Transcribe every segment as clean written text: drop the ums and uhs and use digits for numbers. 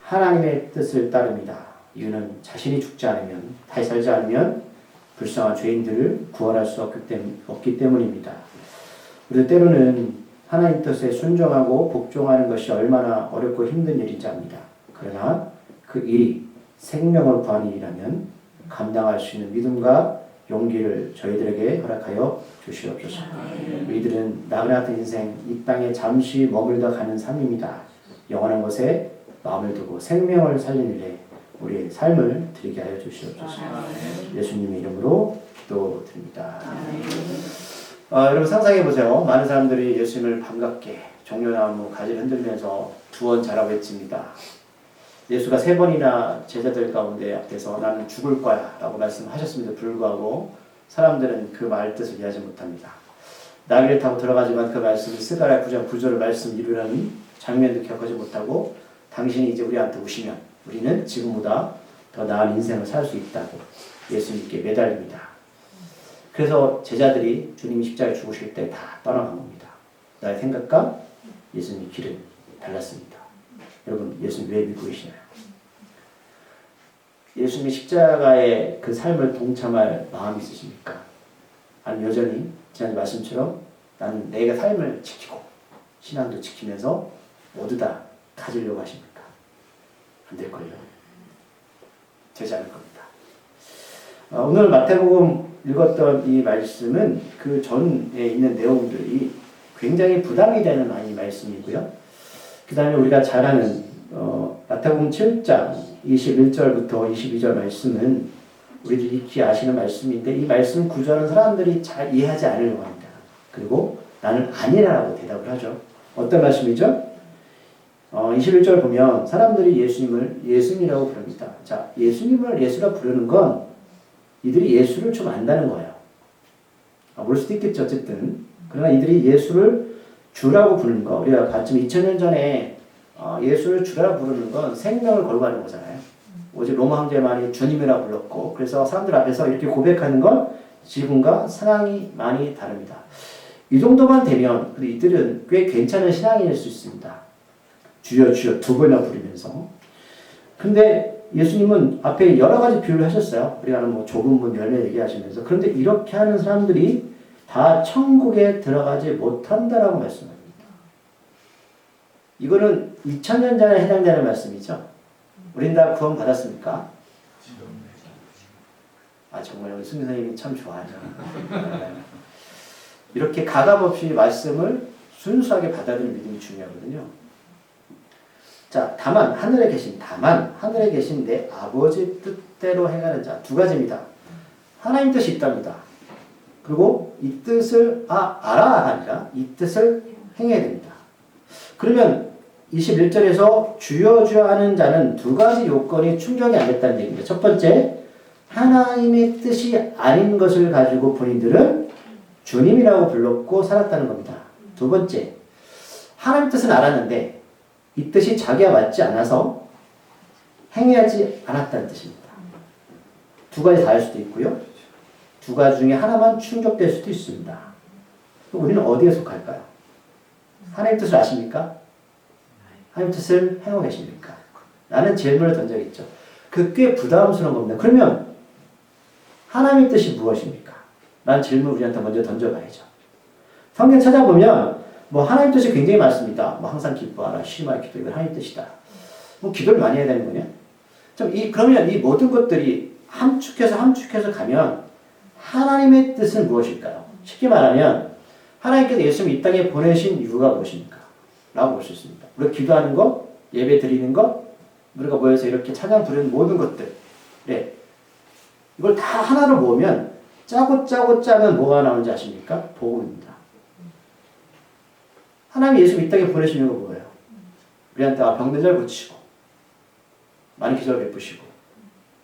하나님의 뜻을 따릅니다. 이유는 자신이 죽지 않으면, 다시 살지 않으면 불쌍한 죄인들을 구원할 수 없기 때문입니다. 우리도 때로는 하나님 뜻에 순종하고 복종하는 것이 얼마나 어렵고 힘든 일인지 압니다. 그러나 그 일이 생명을 구하는 일이라면 감당할 수 있는 믿음과 용기를 저희들에게 허락하여 주시옵소서. 우리들은 나그네 같은 인생, 이 땅에 잠시 머물다 가는 삶입니다. 영원한 것에 마음을 두고 생명을 살리는 일에 우리의 삶을 드리게 하여 주시옵소서. 예수님의 이름으로 기도드립니다. 여러분 상상해 보세요. 많은 사람들이 예수님을 반갑게 종려나무 가지를 흔들면서 두 번 자라고 외칩니다. 예수가 3번이나 제자들 가운데 앞에서 나는 죽을 거야 라고 말씀하셨음에도 불구하고 사람들은 그 말 뜻을 이해하지 못합니다. 나귀를 타고 들어가지만 그 말씀이 스가랴 9장 9절을 말씀 이루는 장면도 기억하지 못하고 당신이 이제 우리한테 오시면 우리는 지금보다 더 나은 인생을 살 수 있다고 예수님께 매달립니다. 그래서 제자들이 주님이 십자가에 죽으실 때 다 떠나간 겁니다. 나의 생각과 예수님의 길은 달랐습니다. 여러분 예수님 왜 믿고 계시나요? 예수님의 십자가의 그 삶을 동참할 마음이 있으십니까? 아니면 여전히 지난 말씀처럼 나는 내가 삶을 지키고 신앙도 지키면서 모두 다 가지려고 하십니까? 안 될걸요. 되지 않을 겁니다. 오늘 마태복음 읽었던 이 말씀은 그 전에 있는 내용들이 굉장히 부담이 되는 많이 말씀이고요. 그 다음에 우리가 잘 아는 마태복음 7장 21절부터 22절 말씀은 우리들이 익히 아시는 말씀인데 이 말씀 구절은 사람들이 잘 이해하지 않으려고 합니다. 그리고 나는 아니라고 대답을 하죠. 어떤 말씀이죠? 21절 보면 사람들이 예수님을 예수님이라고 부릅니다. 자, 예수님을 예수라 부르는 건 이들이 예수를 좀 안다는 거예요. 모를 수도 있겠죠. 어쨌든. 그러나 이들이 예수를 주라고 부르는 거, 우리가 봤지만 2000년 전에 예수를 주라고 부르는 건 생명을 걸고 하는 거잖아요. 오직 로마 황제만이 주님이라고 불렀고, 그래서 사람들 앞에서 이렇게 고백하는 건 지금과 상황이 많이 다릅니다. 이 정도만 되면 이들은 꽤 괜찮은 신앙인일 수 있습니다. 주여 주여 두 번이나 부르면서. 근데 예수님은 앞에 여러 가지 비유를 하셨어요. 우리가 뭐 좁은 문 열매 얘기하시면서. 그런데 이렇게 하는 사람들이 다 천국에 들어가지 못한다라고 말씀합니다. 이거는 2000년 전에 해당되는 말씀이죠. 우린 다 구원 받았습니까? 정말 우리 승리 선생님이 참 좋아하죠. 이렇게 가감없이 말씀을 순수하게 받아들이는 믿음이 중요하거든요. 자, 다만 하늘에 계신 내 아버지 뜻대로 행하는 자. 두 가지입니다. 하나님 뜻이 있답니다. 그리고 이 뜻을 알아가 아니라 이 뜻을 행해야 됩니다. 그러면 21절에서 주여 주여 하는 자는 두 가지 요건이 충족이 안 됐다는 얘기입니다. 첫 번째, 하나님의 뜻이 아닌 것을 가지고 본인들은 주님이라고 불렀고 살았다는 겁니다. 두 번째, 하나님 뜻은 알았는데 이 뜻이 자기와 맞지 않아서 행하지 않았다는 뜻입니다. 두 가지 다 할 수도 있고요. 두 가지 중에 하나만 충족될 수도 있습니다. 우리는 어디에 속할까요? 하나님 뜻을 아십니까? 하나님 뜻을 행하고 계십니까? 라는 질문을 던져있죠. 그 꽤 부담스러운 겁니다. 그러면 하나님의 뜻이 무엇입니까? 라는 질문을 우리한테 먼저 던져봐야죠. 성경 찾아보면 하나님 뜻이 굉장히 많습니다. 항상 기뻐하라, 쉬지 말고 기도, 이건 하나님 뜻이다. 기도를 많이 해야 되는 거냐? 그러면 이 모든 것들이 함축해서 가면 하나님의 뜻은 무엇일까요? 쉽게 말하면 하나님께서 예수님을 이 땅에 보내신 이유가 무엇입니까? 라고 볼 수 있습니다. 우리가 기도하는 것, 예배 드리는 것, 우리가 모여서 이렇게 찬양 부르는 모든 것들, 이걸 다 하나로 모으면 짜고 짜면 뭐가 나오는지 아십니까? 복음입니다. 하나님 예수님 이 땅에 보내신 이유가 뭐예요? 우리한테 병든 자를 고치시고 많은 기적을 베푸시고,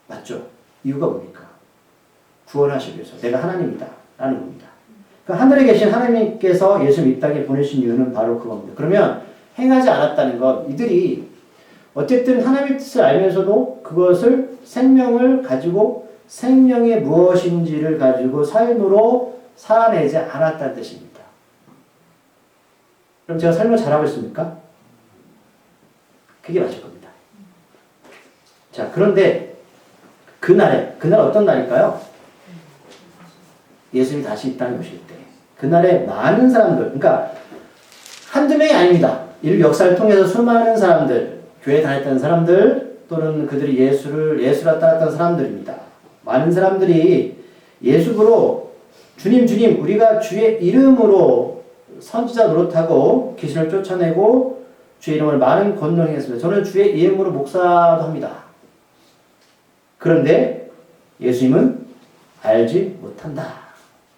맞죠? 이유가 뭡니까? 구원하시기 위해서 내가 하나님이다 라는 겁니다. 그러니까 하늘에 계신 하나님께서 예수님 이 땅에 보내신 이유는 바로 그겁니다. 그러면 행하지 않았다는 것, 이들이 어쨌든 하나님의 뜻을 알면서도 그것을 생명을 가지고 생명이 무엇인지를 가지고 삶으로 살아내지 않았다는 뜻입니다. 그럼 제가 삶을 잘하고 있습니까? 그게 맞을 겁니다. 자, 그런데 그날 어떤 날일까요? 예수님이 다시 이 땅에 오실 때. 그날에 많은 사람들, 그러니까 한두 명이 아닙니다. 이 역사를 통해서 수많은 사람들, 교회 다녔던 사람들, 또는 그들이 예수를 따랐던 사람들입니다. 많은 사람들이 예수로 주님, 우리가 주의 이름으로 선지자 노릇하고 귀신을 쫓아내고 주의 이름을 많은 권능 행했습니다. 저는 주의 이름으로 목사도 합니다. 그런데 예수님은 알지 못한다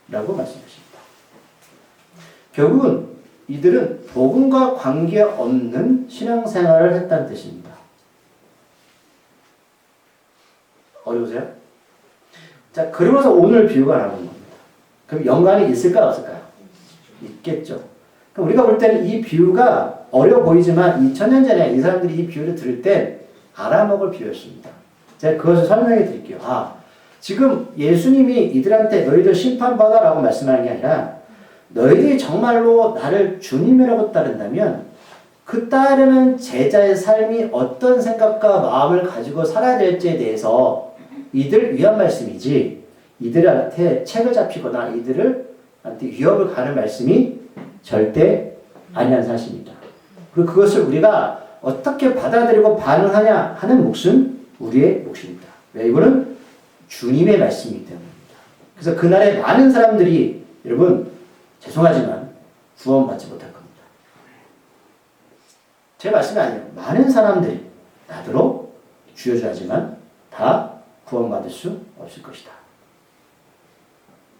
라고 말씀하십니다. 결국은 이들은 복음과 관계없는 신앙생활을 했다는 뜻입니다. 어려우세요? 자, 그러면서 오늘 비유가 나오는 겁니다. 그럼 연관이 있을까요? 없을까요? 있겠죠. 그럼 우리가 볼 때는 이 비유가 어려워 보이지만 2000년 전에 이 사람들이 이 비유를 들을 때 알아먹을 비유였습니다. 제가 그것을 설명해 드릴게요. 지금 예수님이 이들한테 너희들 심판받아 라고 말씀하는 게 아니라 너희들이 정말로 나를 주님이라고 따른다면 그 따르는 제자의 삶이 어떤 생각과 마음을 가지고 살아야 될지에 대해서 이들 위한 말씀이지 이들한테 책을 잡히거나 이들한테 위협을 가는 말씀이 절대 아니라는 사실입니다. 그리고 그것을 우리가 어떻게 받아들이고 반응하냐 하는 몫은 우리의 몫입니다. 왜? 이거는 주님의 말씀이기 때문입니다. 그래서 그날에 많은 사람들이 여러분 죄송하지만 구원받지 못할 겁니다. 제 말씀이 아니에요. 많은 사람들이 나더러 주여주하지만 다 구원받을 수 없을 것이다.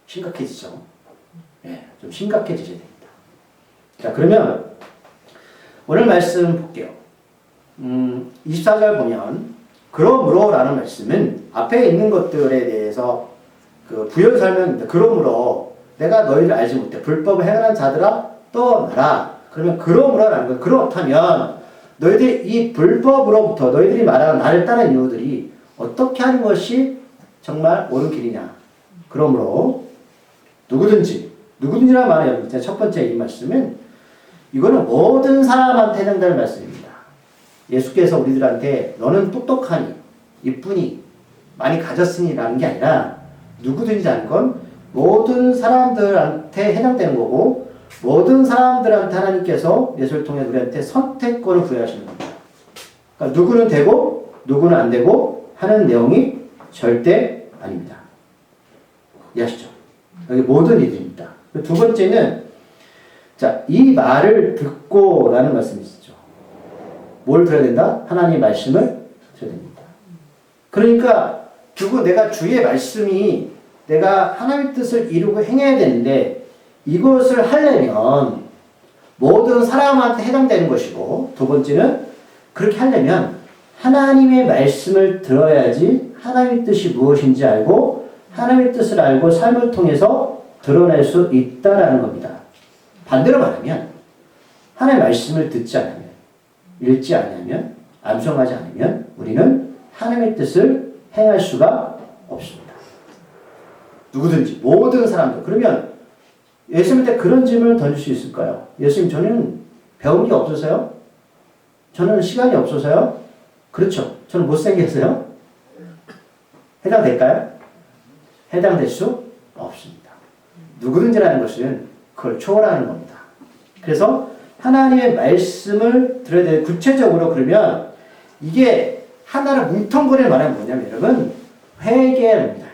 심각해지죠? 네, 좀 심각해지셔야 됩니다. 자, 그러면 오늘 말씀 볼게요. 24절 보면 그러므로 라는 말씀은 앞에 있는 것들에 대해서 그 부연 설명입니다. 그러므로 내가 너희를 알지 못해 불법을 행하는 자들아 떠나라. 그러면 그러므로라는 거예요. 그렇다면 너희들이 이 불법으로부터 너희들이 말하는 나를 따르는 이유들이 어떻게 하는 것이 정말 옳은 길이냐. 그러므로 누구든지란 말이에요. 첫 번째 이 말씀은 이거는 모든 사람한테 해당되는 말씀입니다. 예수께서 우리들한테 너는 똑똑하니 이쁘니 많이 가졌으니 라는 게 아니라 누구든지 하는 건 모든 사람들한테 해당되는 거고 모든 사람들한테 하나님께서 예수를 통해 우리한테 선택권을 부여하시는 겁니다. 그러니까 누구는 되고 누구는 안 되고 하는 내용이 절대 아닙니다. 이해하시죠? 여기 모든 이들입니다. 두 번째는 자, 이 말을 듣고 라는 말씀이 있죠. 뭘 들어야 된다? 하나님의 말씀을 들어야 됩니다. 그러니까 결국 내가 주의 말씀이 내가 하나님의 뜻을 이루고 행해야 되는데 이것을 하려면 모든 사람한테 해당되는 것이고 두 번째는 그렇게 하려면 하나님의 말씀을 들어야지 하나님의 뜻이 무엇인지 알고 하나님의 뜻을 알고 삶을 통해서 드러낼 수 있다라는 겁니다. 반대로 말하면 하나님의 말씀을 듣지 않으면 읽지 않으면 암송하지 않으면 우리는 하나님의 뜻을 행할 수가 없습니다. 누구든지 모든 사람들. 그러면 예수님한테 그런 질문을 던질 수 있을까요? 예수님 저는 배운 게 없어서요? 저는 시간이 없어서요? 그렇죠. 저는 못생겨서요? 해당될까요? 해당될 수 없습니다. 누구든지라는 것은 그걸 초월하는 겁니다. 그래서 하나님의 말씀을 들어야 돼요. 구체적으로 그러면 이게 하나를 뭉텅거리는 말은 뭐냐면 여러분 회개입니다.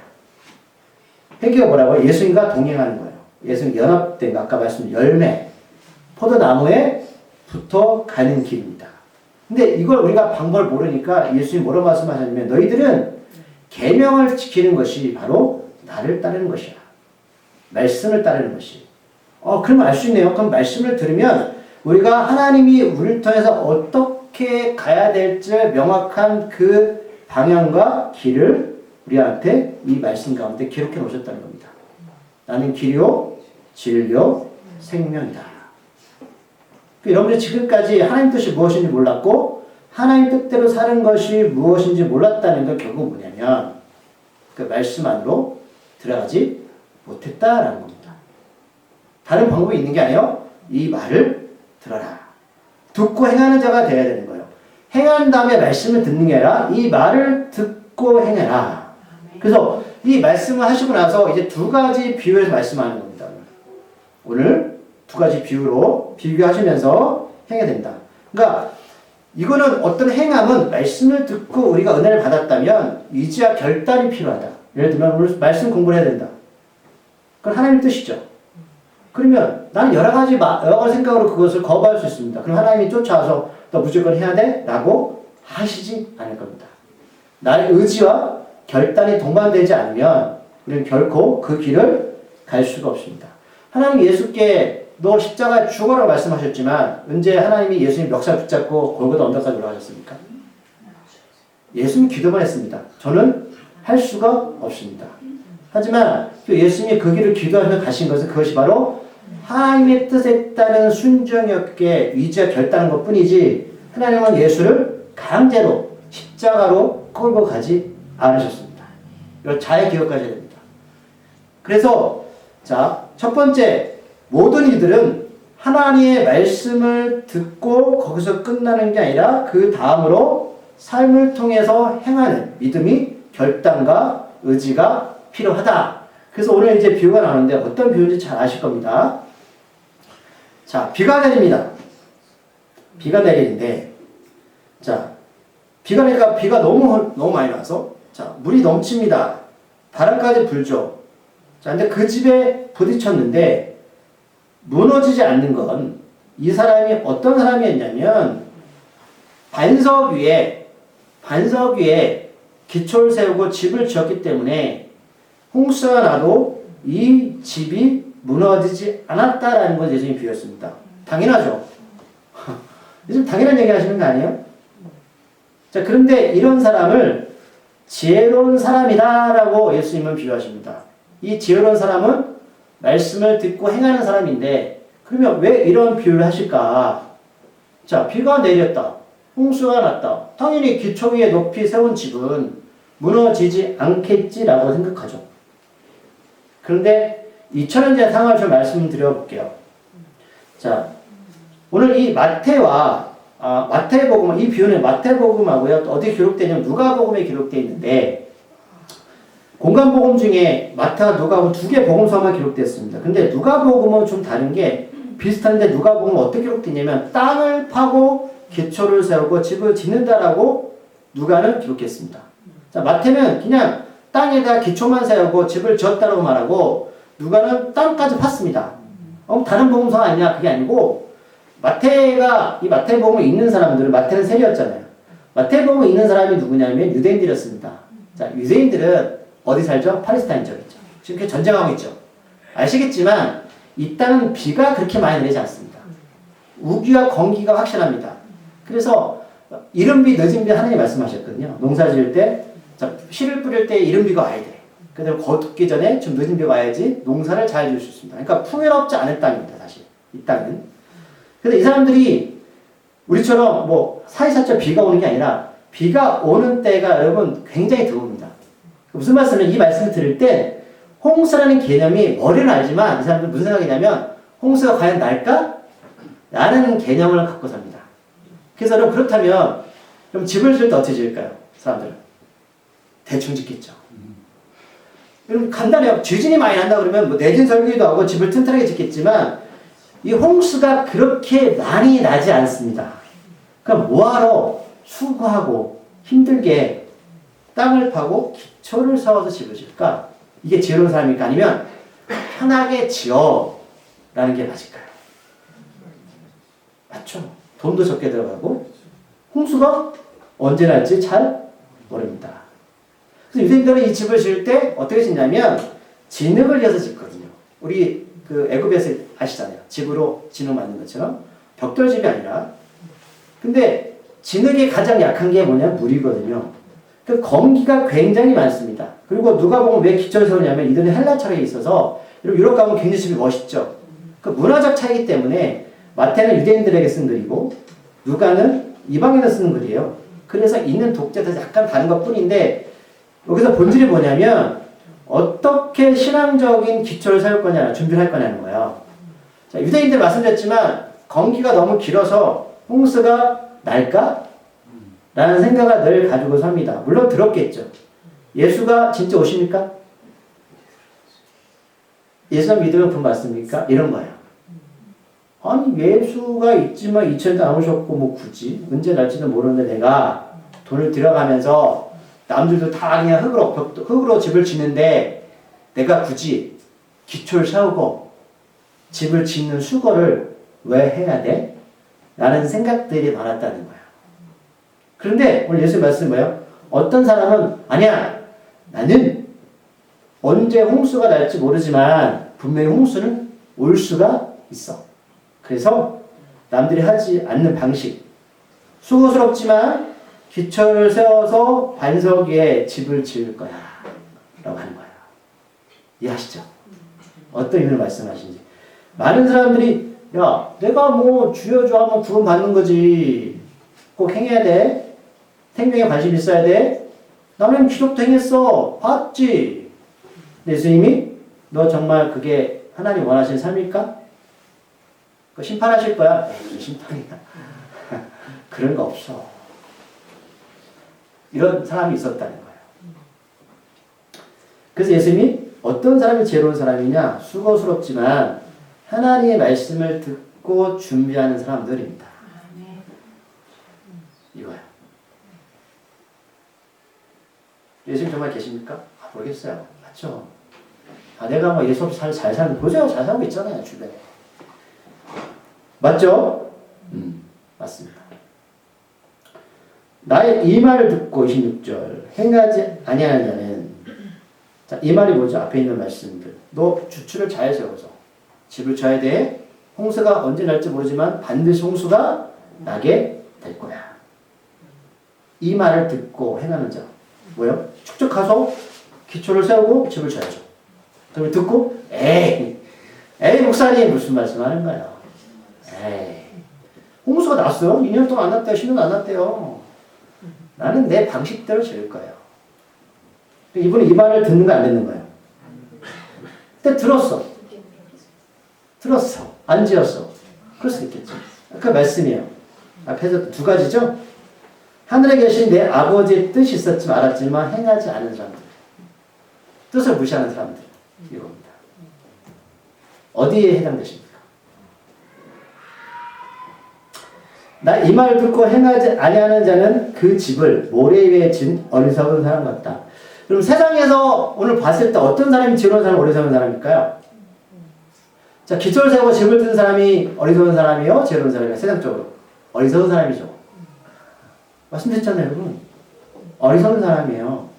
회개가 뭐라고요? 예수님과 동행하는 거예요. 예수님 연합된 아까 말씀드린 열매 포도나무에 붙어 가는 길입니다. 근데 이걸 우리가 방법을 모르니까 예수님이 뭐라고 말씀하셨냐면 너희들은 계명을 지키는 것이 바로 나를 따르는 것이야. 말씀을 따르는 것이. 그럼 알 수 있네요. 그럼 말씀을 들으면 우리가 하나님이 우리를 통해서 어떻게 가야 될지 명확한 그 방향과 길을 우리한테 이 말씀 가운데 기록해 놓으셨다는 겁니다. 나는 길이요, 진리요, 생명이다. 여러분들이 지금까지 하나님 뜻이 무엇인지 몰랐고 하나님 뜻대로 사는 것이 무엇인지 몰랐다는 건 결국 뭐냐면 그 말씀 안으로 들어가지 못했다라는 겁니다. 다른 방법이 있는 게 아니에요. 이 말을 들어라. 듣고 행하는 자가 되어야 되는 거예요. 행한 다음에 말씀을 듣는 게 아니라 이 말을 듣고 행해라. 그래서 이 말씀을 하시고 나서 이제 두 가지 비유에서 말씀하는 겁니다. 오늘 두 가지 비유로 비교하시면서 행해야 된다. 그러니까 이거는 어떤 행함은 말씀을 듣고 우리가 은혜를 받았다면 의지와 결단이 필요하다. 예를 들면 오늘 말씀 공부를 해야 된다. 그건 하나님의 뜻이죠. 그러면 나는 여러 가지 생각으로 그것을 거부할 수 있습니다. 그럼 하나님이 쫓아와서 너 무조건 해야 돼? 라고 하시지 않을 겁니다. 나의 의지와 결단이 동반되지 않으면 우리는 결코 그 길을 갈 수가 없습니다. 하나님 예수께 너 십자가에 죽어라고 말씀하셨지만 언제 하나님이 예수님 멱살 붙잡고 골고다 언덕까지 올라가셨습니까? 예수님 기도만 했습니다. 저는 할 수가 없습니다. 하지만 예수님이 그 길을 기도하며 가신 것은 그것이 바로 하나님의 뜻에 따른 순종이었기에 의지와 결단한 것 뿐이지 하나님은 예수를 강제로 십자가로 끌고 가지 않으셨습니다. 이걸 잘 기억하셔야 됩니다. 그래서 자, 첫 번째 모든 이들은 하나님의 말씀을 듣고 거기서 끝나는 게 아니라 그 다음으로 삶을 통해서 행하는 믿음이 결단과 의지가 필요하다. 그래서 오늘 이제 비유가 나오는데 어떤 비유인지 잘 아실 겁니다. 자, 비가 내립니다. 비가 내리는데, 자, 비가 내니까 비가 너무 많이 나서, 자, 물이 넘칩니다. 바람까지 불죠. 자, 근데 그 집에 부딪혔는데, 무너지지 않는 건 이 사람이 어떤 사람이었냐면, 반석 위에 기초를 세우고 집을 지었기 때문에 홍수가 나도 이 집이 무너지지 않았다라는 것을 예수님이 비유했습니다. 당연하죠. 요즘 당연한 얘기 하시는 거 아니에요? 자, 그런데 이런 사람을 지혜로운 사람이다라고 예수님은 비유하십니다. 이 지혜로운 사람은 말씀을 듣고 행하는 사람인데, 그러면 왜 이런 비유를 하실까? 자, 비가 내렸다. 홍수가 났다. 당연히 기초 위에 높이 세운 집은 무너지지 않겠지라고 생각하죠. 그런데 2000년째 상황을 좀 말씀드려볼게요. 자, 오늘 이 마태복음, 이 비유는 마태복음하고요, 또 어디 기록되냐면 누가복음에 기록되어 있는데, 공간복음 중에 마태와 누가복음 두 개 복음서만 기록되었습니다. 근데 누가복음은 좀 다른 게 비슷한데 누가복음은 어떻게 기록되냐면 땅을 파고 기초를 세우고 집을 짓는다라고 누가는 기록했습니다. 자, 마태는 그냥 땅에다 기초만 세우고 집을 지었다라고 말하고 누가는 땅까지 팠습니다. 다른 복음서가 아니냐? 그게 아니고 이 마태복음을 읽는 사람들은 마태는 세리였잖아요. 마태복음을 읽는 사람이 누구냐면 유대인들이었습니다. 자, 유대인들은 어디 살죠? 팔레스타인 지역이죠. 지금 전쟁하고 있죠. 아시겠지만 이 땅은 비가 그렇게 많이 내리지 않습니다. 우기와 건기가 확실합니다. 그래서 이른 비, 늦은 비 하나님이 말씀하셨거든요. 농사 지을 때, 자, 씨를 뿌릴 때 이른 비가 와야 돼. 그다음에 걷기 전에 좀 늦은 비가 와야지 농사를 잘 지을 수 있습니다. 그러니까 풍요롭지 않은 땅입니다, 사실. 이 땅은. 그래서 이 사람들이 우리처럼 뭐 사이사철 비가 오는 게 아니라 비가 오는 때가 여러분 굉장히 드뭅니다. 무슨 말씀이냐면 이 말씀을 들을 때 홍수라는 개념이 머리는 알지만 이 사람들은 무슨 생각이냐면 홍수가 과연 날까? 라는 개념을 갖고 삽니다. 그래서 여러분 그렇다면 그럼 집을 지을 때 어떻게 지을까요? 사람들은 대충 짓겠죠. 여러분 간단해요. 지진이 많이 난다 그러면 뭐 내진 설계도 하고 집을 튼튼하게 짓겠지만 이 홍수가 그렇게 많이 나지 않습니다. 그럼 뭐하러 수고하고 힘들게 땅을 파고 기초를 세워서 집을 지을까? 이게 지혜로운 사람일까? 아니면 편하게 지어 라는 게 맞을까요? 맞죠? 돈도 적게 들어가고 홍수가 언제 날지 잘 모릅니다. 그래서 유대인들은 이 집을 지을 때 어떻게 짓냐면 진흙을 이어서 짓거든요. 우리 그 애굽에서 아시잖아요. 집으로 진흙 만든 것처럼 벽돌집이 아니라. 근데 진흙이 가장 약한 게 뭐냐면 물이거든요. 그 건기가 굉장히 많습니다. 그리고 누가 보면 왜 기초를 세우냐면 이들은 헬라 철학에 있어서 유럽 가면 굉장히 집이 멋있죠. 그 문화적 차이기 때문에 마태는 유대인들에게 쓴 글이고 누가는 이방인에 쓰는 글이에요. 그래서 있는 독자도 약간 다른 것 뿐인데 여기서 본질이 뭐냐면 어떻게 신앙적인 기초를 세울 거냐, 준비를 할 거냐는 거예요. 자, 유대인들 말씀드렸지만 건기가 너무 길어서 홍수가 날까? 라는 생각을 늘 가지고 삽니다. 물론 들었겠죠. 예수가 진짜 오십니까? 예수를 믿으면 돈 받습니까? 이런 거예요. 아니 예수가 있지만 2000년 안 오셨고 뭐 굳이 언제 날지도 모르는데 내가 돈을 들여가면서 남들도 다 그냥 흙으로 집을 짓는데 내가 굳이 기초를 세우고 집을 짓는 수고를 왜 해야 돼? 라는 생각들이 많았다는 거예요. 그런데 오늘 예수의 말씀은 뭐예요? 어떤 사람은 아니야 나는 언제 홍수가 날지 모르지만 분명히 홍수는 올 수가 있어. 그래서 남들이 하지 않는 방식 수고스럽지만 기초를 세워서 반석 위에 집을 지을 거야 라고 하는 거예요. 이해하시죠? 어떤 의미로 말씀하시는지. 많은 사람들이 야 내가 뭐 주여 주 하면 구원 받는 거지 꼭 행해야 돼? 생명에 관심 있어야 돼? 나는 기독도 행했어 봤지. 예수님이 너 정말 그게 하나님 원하시는 삶일까? 그 심판하실 거야? 에이 무슨 심판이야. 그런 거 없어. 이런 사람이 있었다는 거예요. 그래서 예수님이 어떤 사람이 지혜로운 사람이냐? 수고스럽지만 하나님의 말씀을 듣고 준비하는 사람들입니다. 이거야. 예수님 정말 계십니까? 아, 모르겠어요. 맞죠? 아, 내가 뭐 예수 없이 잘 사는, 보세요. 잘 살고 있잖아요, 주변에. 맞죠? 맞습니다. 나의 이 말을 듣고 26절 행하지 아니하는 자는 자, 이 말이 뭐죠? 앞에 있는 말씀들. 너 주추를 잘 세워서 집을 쳐야 돼. 홍수가 언제 날지 모르지만 반드시 홍수가 나게 될 거야. 이 말을 듣고 행하는 자. 뭐요? 축적 가서 기초를 세우고 집을 쳐야죠. 그걸 듣고 에이 목사님 무슨 말씀하는 거야? 에이 홍수가 났어요? 2년 동안 안 났대요. 10년 안 났대요. 나는 내 방식대로 지을 거예요. 이분은 이 말을 듣는 거 안 듣는 거예요? 근데 들었어. 안 지었어. 그럴 수 있겠죠. 그 말씀이에요. 앞에서 두 가지죠. 하늘에 계신 내 아버지의 뜻이 있었지만 알았지만 행하지 않은 사람들. 뜻을 무시하는 사람들. 이겁니다. 어디에 해당되십니까? 나 이 말 듣고 행하지 아니하는 자는 그 집을 모래 위에 진 어리석은 사람 같다. 그럼 세상에서 오늘 봤을 때 어떤 사람이 지혜로운 사람, 어리석은 사람일까요? 자, 기초를 세우고 집을 든 사람이 어리석은 사람이요? 지혜로운 사람이요? 세상적으로. 어리석은 사람이죠. 말씀드렸잖아요, 여러분. 어리석은 사람이에요.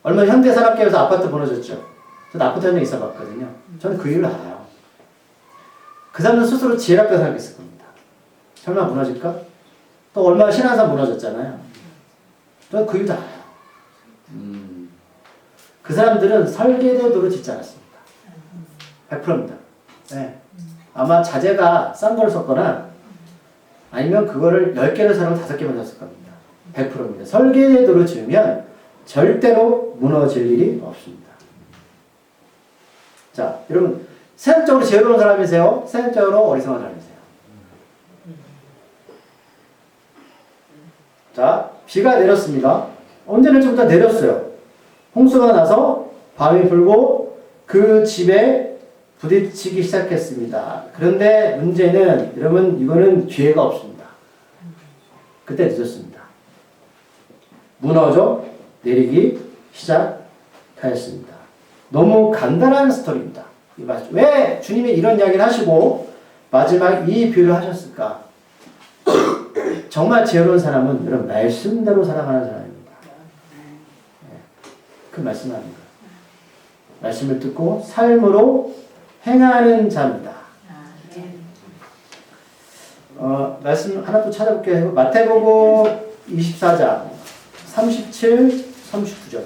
얼마 현대산업계에서 아파트 무너졌죠. 저도 아파트 현장에 있어 봤거든요. 저는 그 이유를 알아요. 그 사람은 스스로 지혜롭게 생각했을 겁니다. 설마 무너질까? 또 얼마 신한산 무너졌잖아요. 저는 그 이유도 알아요. 그 사람들은 설계도로 짓지 않았습니다. 100%입니다. 네. 아마 자재가 싼 걸 썼거나 아니면 그거를 10개를 사면 5개만 샀을 겁니다. 100%입니다. 설계도로 지으면 절대로 무너질 일이 없습니다. 자, 여러분 세상적으로 지혜로운 사람이세요? 세상적으로 어리석은 사람이세요? 자, 비가 내렸습니다. 언제 날지부터 내렸어요. 홍수가 나서 바람이 불고 그 집에 부딪히기 시작했습니다. 그런데 문제는 여러분 이거는 기회가 없습니다. 그때 늦었습니다. 무너져 내리기 시작하였습니다. 너무 간단한 스토리입니다. 왜 주님이 이런 이야기를 하시고 마지막 이 비유를 하셨을까? 정말 지혜로운 사람은 여러분 말씀대로 살아가는 사람입니다. 그 말씀하는 거예요. 말씀을 듣고 삶으로 행하는 자입니다. 말씀 하나 또 찾아볼게요. 마태복음 24장 37, 39절.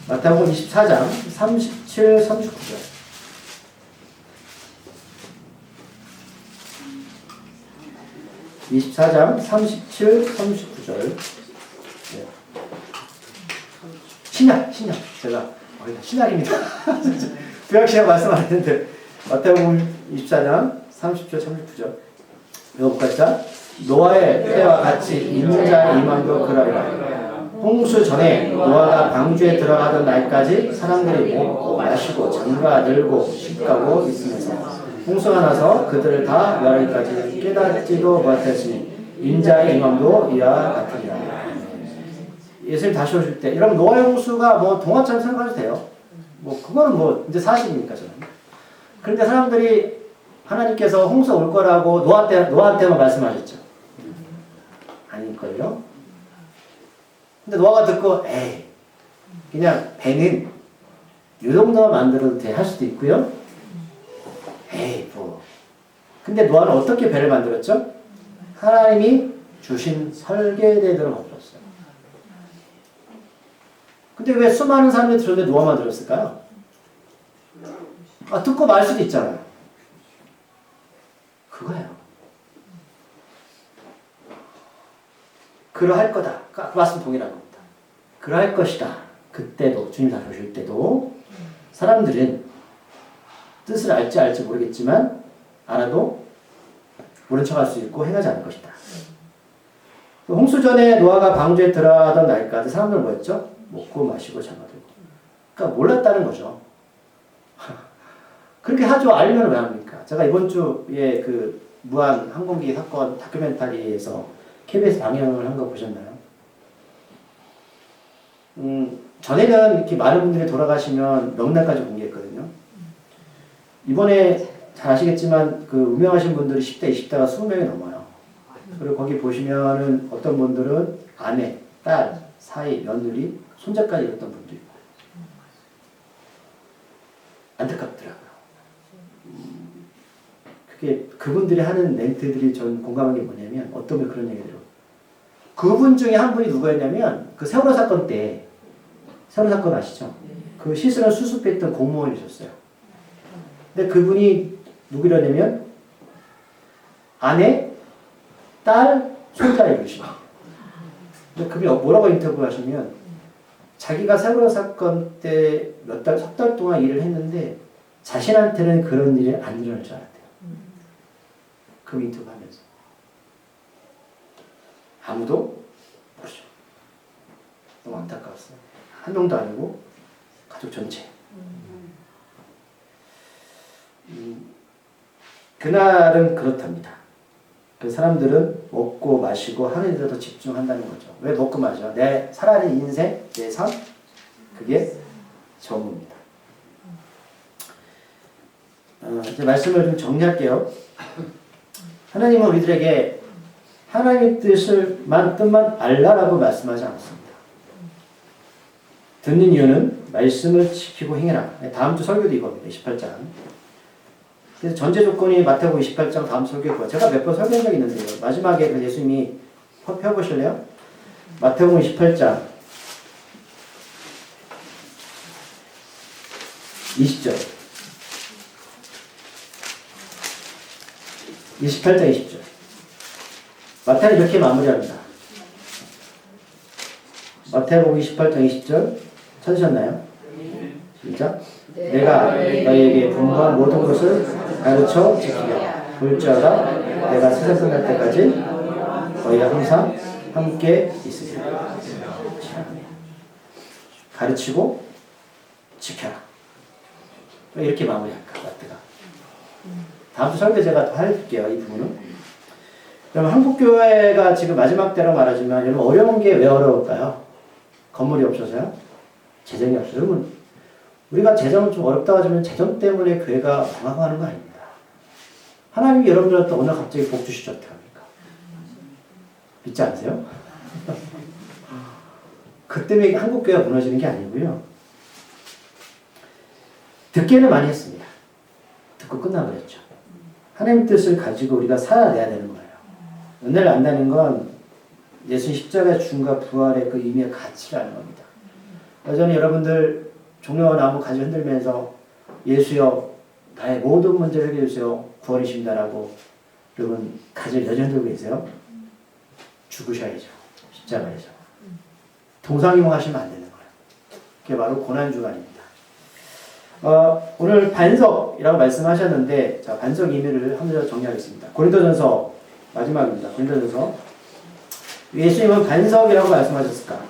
마태복음 24장 37, 39절. (24장) 37, 39절. 네. 신약. 제가, 신약입니다. 구약신약 말씀하는데, 마태복음 24장 30절 39절 읽어볼까요? 노아의 때와 같이 인자의 임함도 그러리라. 홍수 전에 노아가 방주에 들어가던 날까지 사람들이 먹고 마시고 장가 늘고 식가고 있으면서 홍수가 나서 그들을 다 멸하기까지 깨닫지도 못했으니 인자의 임함도 이와 같으리라. 예수님 다시 오실 때 여러분 노아의 홍수가 뭐 동화처럼 생각해도 돼요. 뭐 그거는 뭐 이제 사실이니까 저는. 그런데 사람들이 하나님께서 홍수 올 거라고 노아한테만 말씀하셨죠. 아닐걸요? 근데 노아가 듣고 에이 그냥 배는 이 정도만 만들어도 돼 할 수도 있고요. 에이 뭐 근데 노아는 어떻게 배를 만들었죠? 하나님이 주신 설계대대로 만들었어요. 근데 왜 수많은 사람들이 들었는데 노아만 들었을까요? 듣고 말 수도 있잖아요. 그거예요. 그러할 거다. 그 말씀 동일한 겁니다. 그러할 것이다. 그때도 주님 다시 오실 때도 사람들은 뜻을 알지 모르겠지만 알아도 모른 척할 수 있고 행하지 않을 것이다. 홍수 전에 노아가 방주에 들어가던 날까지 사람들은 뭐였죠? 먹고 마시고 장가들고. 그러니까 몰랐다는 거죠. 그렇게 하죠. 알면 왜 합니까? 제가 이번 주에 그 무한 항공기 사건 다큐멘터리에서 KBS 방영을 한 거 보셨나요? 전에는 이렇게 많은 분들이 돌아가시면 명단까지 공개했거든요. 이번에 잘 아시겠지만 그 유명하신 분들이 10대, 20대가 20명이 넘어요. 그리고 거기 보시면은 어떤 분들은 아내, 딸, 사이, 며느리, 손자까지 있던 분도 있고. 안타깝더라고요. 그게 그분들이 하는 멘트들이 전 공감한 게 뭐냐면 어떤 분 그런 얘기를 해요. 그분 중에 한 분이 누구였냐면 그 세월호 사건 때 세월호 사건 아시죠? 그 시설을 수습했던 공무원이셨어요. 근데 그분이 누구냐면 아내, 딸, 손자를 이루시는. 근데 그분이 뭐라고 인터뷰하시면 자기가 세월호 사건 때 석 달 동안 일을 했는데 자신한테는 그런 일이 안 일어날 줄 알았대요. 그 인터뷰하면서. 아무도 모르죠. 너무 안타까웠어요. 한 명도 아니고 가족 전체. 그날은 그렇답니다. 그 사람들은 먹고 마시고 하는 일에 더 집중한다는 거죠. 왜 먹고 마셔? 내 살아가는 인생, 내 삶, 그게 전부입니다. 이제 말씀을 좀 정리할게요. 하나님은 우리들에게 하나님의 뜻만 알라라고 말씀하지 않습니다. 듣는 이유는 말씀을 지키고 행해라. 다음 주 설교도 이겁니다. 28장. 그래서 전제 조건이 마태복음 28장 다음 설교고요. 제가 몇 번 설교한 적이 있는데요. 마지막에 그 예수님이 펴보실래요? 마태복음 28장 20절. 28장 20절. 마태는 이렇게 마무리합니다. 마태복음 28장 20절 찾으셨나요? 시작. 내가 너희에게 분부한 모든 것을 가르쳐 지키라. 볼지어다 내가 세상 끝날 때까지 너희와 항상 함께 있으리라. 가르치고 지켜라. 이렇게 마무리할까 마태가. 다음 주 설교 제가 할게요. 이 부분은. 그럼 한국교회가 지금 마지막 때로 말하지만 여러분 어려운 게 왜 어려울까요? 건물이 없어서요? 재정이 없어서. 여러분 우리가 재정은 좀 어렵다고 하지만 재정 때문에 교회가 망하는 거 아닙니다. 하나님이 여러분들한테 오늘 갑자기 복 주시죠. 어떻게 합니까? 믿지 않으세요? 그 때문에 한국교회가 무너지는 게 아니고요. 듣기는 많이 했습니다. 듣고 끝나버렸죠. 하나님 뜻을 가지고 우리가 살아내야 되는 거예요. 은혜를 안다는 건 예수님 십자가의 죽음과 부활의 그 의미의 가치를 아는 겁니다. 여전히 여러분들 종려와 나무 가지 흔들면서 예수여 나의 모든 문제를 해결해 주세요. 구원이십니다라고 여러분 가지를 여전히 흔들고 계세요. 죽으셔야죠. 십자가에서. 동상이몽 하시면 안 되는 거예요. 그게 바로 고난주간입니다. 오늘 반석이라고 말씀하셨는데, 자, 반석 의미를 한번 정리하겠습니다. 고린도전서 마지막입니다. 고린도전서. 예수님은 반석이라고 말씀하셨을까?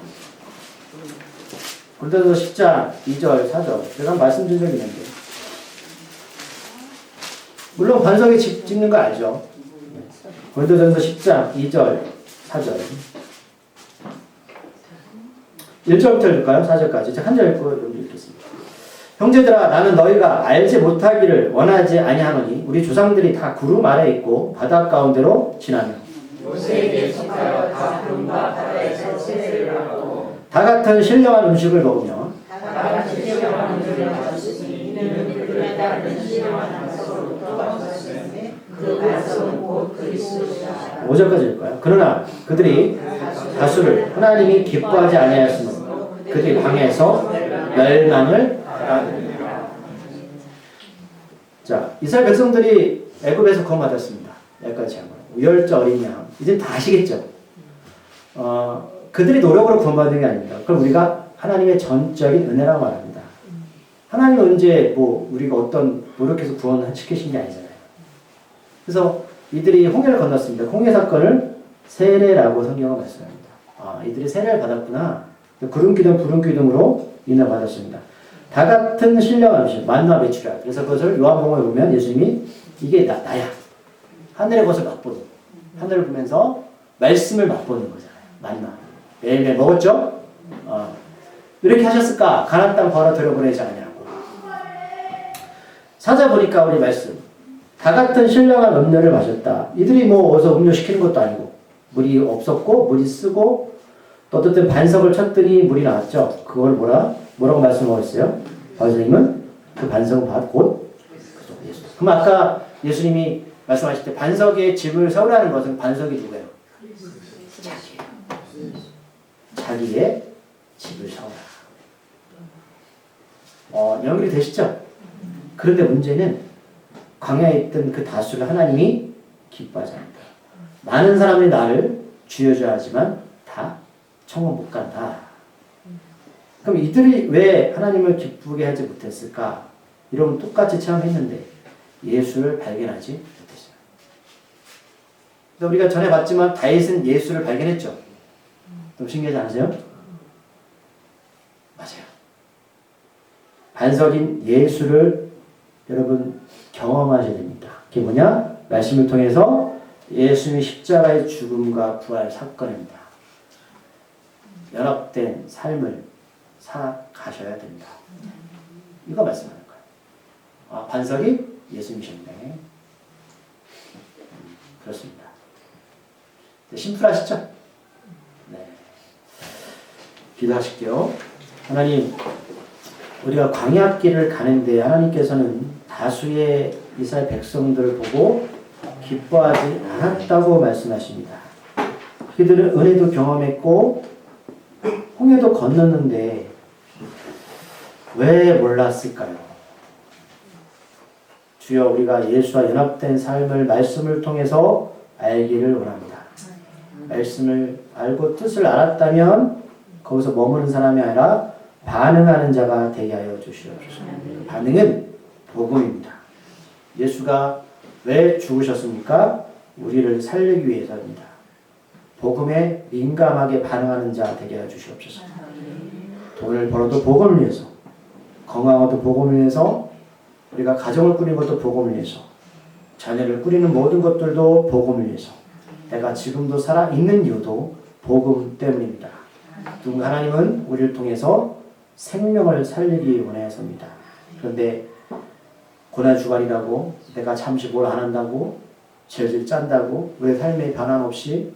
고린도전서 10장 2절 4절 제가 말씀드린 적이 있는데, 물론 반석에 집 짓는 거 알죠? 고린도전서 10장 2절 4절 1절부터 읽을까요? 4절까지. 제가 한 절 읽고 읽겠습니다. 형제들아, 나는 너희가 알지 못하기를 원하지 아니하노니 우리 조상들이 다 구름 아래에 있고 바다 가운데로 지나며 모세에게 속하여 다 구름과 바다에서 세례를 하고 다 같은 신령한 음식을 먹으며 다 같은 신령한 음식을 마셨으니 이는 그들에 따른 신령한 반석으로부터 마셨으니 그 반석은 곧 그리스도시라. 5절까지 읽을까요? 그러나 그들이 다수를 하나님이 기뻐하지 아니하였으므로 그들이 광야에서 멸망을 받으리라. 자, 이스라엘 백성들이 애굽에서 구원받았습니다. 여기까지 한 거예요. 우열자 어린 양. 이제 다 아시겠죠? 그들이 노력으로 구원받는 게 아닙니다. 그럼 우리가 하나님의 전적인 은혜라고 말합니다. 하나님은 언제 우리가 어떤 노력해서 구원시키신 게 아니잖아요. 그래서 이들이 홍해를 건넜습니다. 홍해 사건을 세례라고 성경은 말씀합니다. 이들이 세례를 받았구나. 구름 기둥, 부름 기둥으로 인을 받았습니다. 다 같은 신령한 음식, 만나 메추라. 그래서 그것을 요한복음에 보면 예수님이 이게 나야. 하늘의 것을 맛보는. 하늘을 보면서 말씀을 맛보는 거잖아요. 만나. 매일매일 먹었죠? 이렇게 하셨을까? 가나안 땅 바로 들여보내지 않냐고. 찾아보니까 우리 말씀. 다 같은 신령한 음료를 마셨다. 이들이 어디서 음료 시키는 것도 아니고, 물이 없었고, 물이 쓰고, 또 어떤 반석을 쳤더니 물이 나왔죠. 그걸 뭐라고 말씀하셨어요? 예수님은 그 반석은 곧 예수. 그럼 아까 예수님이 말씀하실 때 반석에 집을 세우라는 것은 반석이 누구예요? 자기의 집을 세워라. 연결이 되시죠? 그런데 문제는 광야에 있던 그 다수를 하나님이 기뻐하지 않는다. 많은 사람이 나를 주여줘야 하지만 다 천국 못 간다. 그럼 이들이 왜 하나님을 기쁘게 하지 못했을까? 이러면 똑같이 체험했는데 예수를 발견하지 못했어요. 우리가 전에 봤지만 다윗은 예수를 발견했죠. 좀 신기하지 않으세요? 맞아요. 반석인 예수를 여러분 경험하셔야 됩니다. 그게 뭐냐? 말씀을 통해서 예수님의 십자가의 죽음과 부활 사건입니다. 연합된 삶을 살아가셔야 됩니다. 이거 말씀하는 거예요. 반석이 예수님이셨네. 그렇습니다. 심플하시죠? 네. 기도하실게요. 하나님, 우리가 광야길을 가는데 하나님께서는 다수의 이스라엘 백성들을 보고 기뻐하지 않았다고 말씀하십니다. 그들은 은혜도 경험했고 홍해도 건넜는데 왜 몰랐을까요? 주여, 우리가 예수와 연합된 삶을 말씀을 통해서 알기를 원합니다. 말씀을 알고 뜻을 알았다면 거기서 머무는 사람이 아니라 반응하는 자가 되게 하여 주시옵소서. 반응은 복음입니다. 예수가 왜 죽으셨습니까? 우리를 살리기 위해서입니다. 복음에 민감하게 반응하는 자 되게 하여 주시옵소서. 돈을 벌어도 복음을 위해서, 건강하도 복음을 위해서, 우리가 가정을 꾸리는 것도 복음을 위해서, 자녀를 꾸리는 모든 것들도 복음을 위해서, 내가 지금도 살아있는 이유도 복음 때문입니다. 누군가 하나님은 우리를 통해서 생명을 살리기 원해서입니다. 그런데 고난 주간이라고 내가 잠시 뭘 안 한다고 질질 짠다고 우리의 삶에 변함 없이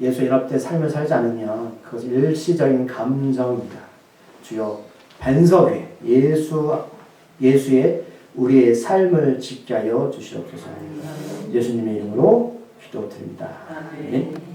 예수 연합된 삶을 살지 않으면 그것은 일시적인 감정입니다. 주여, 반석 위에 예수의 우리의 삶을 지켜 주시옵소서. 예수님의 이름으로 기도드립니다. 아멘.